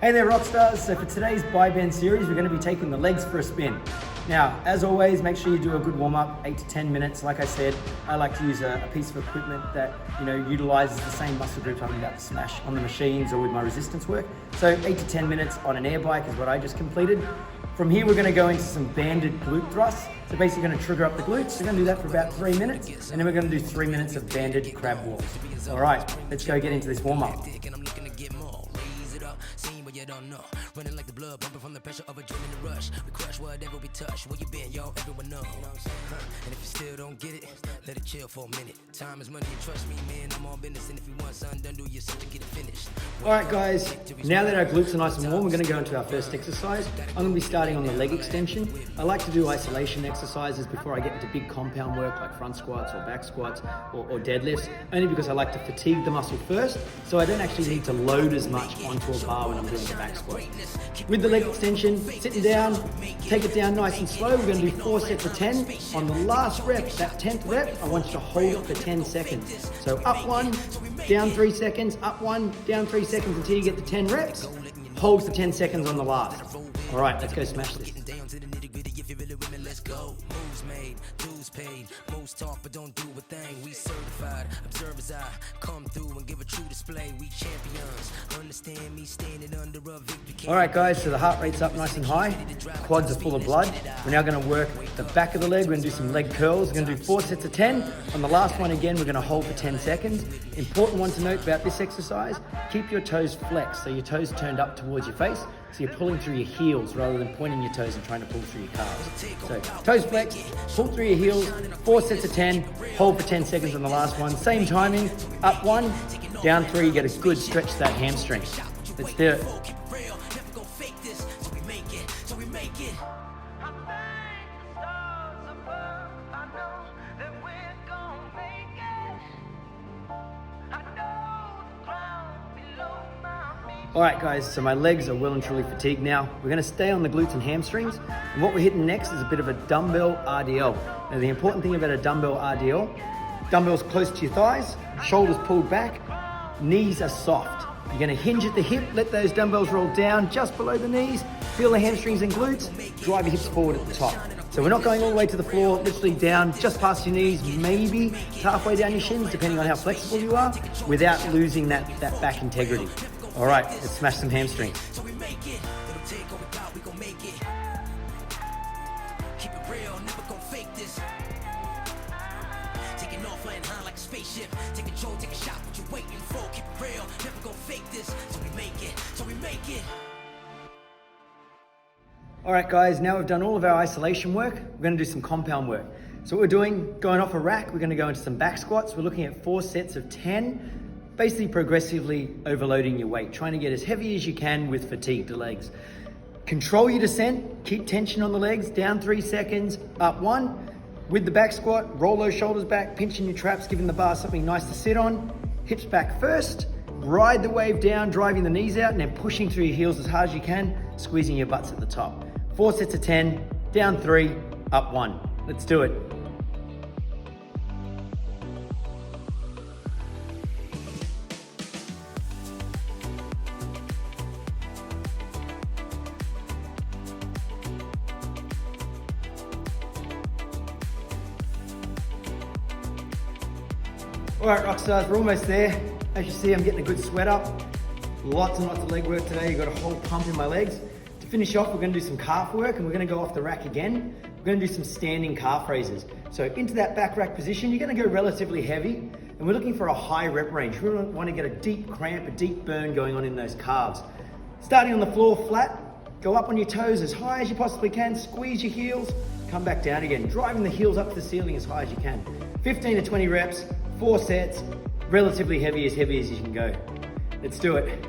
Hey there, Rockstars. So for today's Buy Bend series, we're going to be taking the legs for a spin. Now, as always, make sure you do a good warm-up, 8 to 10 minutes. Like I said, I like to use a piece of equipment that utilizes the same muscle groups I'm about to smash on the machines or with my resistance work. So 8 to 10 minutes on an air bike is what I just completed. From here, we're going to go into some banded glute thrusts. So basically going to trigger up the glutes. We're going to do that for about 3 minutes, and then we're going to do 3 minutes of banded crab walks. All right, let's go get into this warm-up. You don't know, running like the blood pumping from the pressure of a adrenaline rush. We crush whatever we touch. Where you been, yo? Everyone know. And if you still don't get it, let it chill for a minute. Time is money, and trust me, man. I'm on business, and if you want something done, do your shit to get it finished. All right, guys. Now that our glutes are nice and warm, we're going to go into our first exercise. I'm going to be starting on the leg extension. I like to do isolation exercises before I get into big compound work like front squats or back squats or deadlifts, only because I like to fatigue the muscle first, so I don't actually need to load as much onto a bar when I'm doing the back squat. With the leg extension, sitting down, take it down nice and slow. We're going to do 4 sets of 10. On the last rep, that 10th rep, I want you to hold it for 10 seconds. So up 1, down 3 seconds, up 1, down 3 seconds until you get to 10 reps. Hold for 10 seconds on the last. All right, let's go smash this. Moves made, dues paid, most talk but don't do a thing. We certified, observers I come through and give a true display. We champions, understand me standing under a victory. All right, guys, so the heart rate's up nice and high. Quads are full of blood. We're now going to work the back of the leg. We're going to do some leg curls. We're going to do 4 sets of 10. On the last one, again, we're going to hold for 10 seconds. Important one to note about this exercise, keep your toes flexed, so your toes turned up towards your face. So you're pulling through your heels rather than pointing your toes and trying to pull through your calves. So toes flexed, pull through your heels, 4 sets of 10, hold for 10 seconds on the last one. Same timing, up 1, down 3, you get a good stretch to that hamstring. Let's do it. All right, guys, so my legs are well and truly fatigued now. We're gonna stay on the glutes and hamstrings. And what we're hitting next is a bit of a dumbbell RDL. Now, the important thing about a dumbbell RDL, dumbbells close to your thighs, shoulders pulled back, knees are soft. You're gonna hinge at the hip, let those dumbbells roll down just below the knees, feel the hamstrings and glutes, drive your hips forward at the top. So we're not going all the way to the floor, literally down just past your knees, maybe halfway down your shins, depending on how flexible you are, without losing that back integrity. All right, let's smash some hamstrings. All right, guys, now we've done all of our isolation work, we're gonna do some compound work. So what we're doing, going off a rack, we're gonna go into some back squats. We're looking at 4 sets of 10, basically progressively overloading your weight, trying to get as heavy as you can with fatigued legs. Control your descent, keep tension on the legs, down 3 seconds, up 1. With the back squat, roll those shoulders back, pinching your traps, giving the bar something nice to sit on. Hips back first, ride the wave down, driving the knees out, and then pushing through your heels as hard as you can, squeezing your butts at the top. 4 sets of 10, down 3, up 1. Let's do it. All right, Rockstars, we're almost there. As you see, I'm getting a good sweat up. Lots and lots of leg work today. You've got a whole pump in my legs. To finish off, we're gonna do some calf work and we're gonna go off the rack again. We're gonna do some standing calf raises. So into that back rack position, you're gonna go relatively heavy and we're looking for a high rep range. We wanna get a deep cramp, a deep burn going on in those calves. Starting on the floor flat, go up on your toes as high as you possibly can, squeeze your heels, come back down again, driving the heels up to the ceiling as high as you can. 15 to 20 reps, 4 sets, relatively heavy as you can go. Let's do it.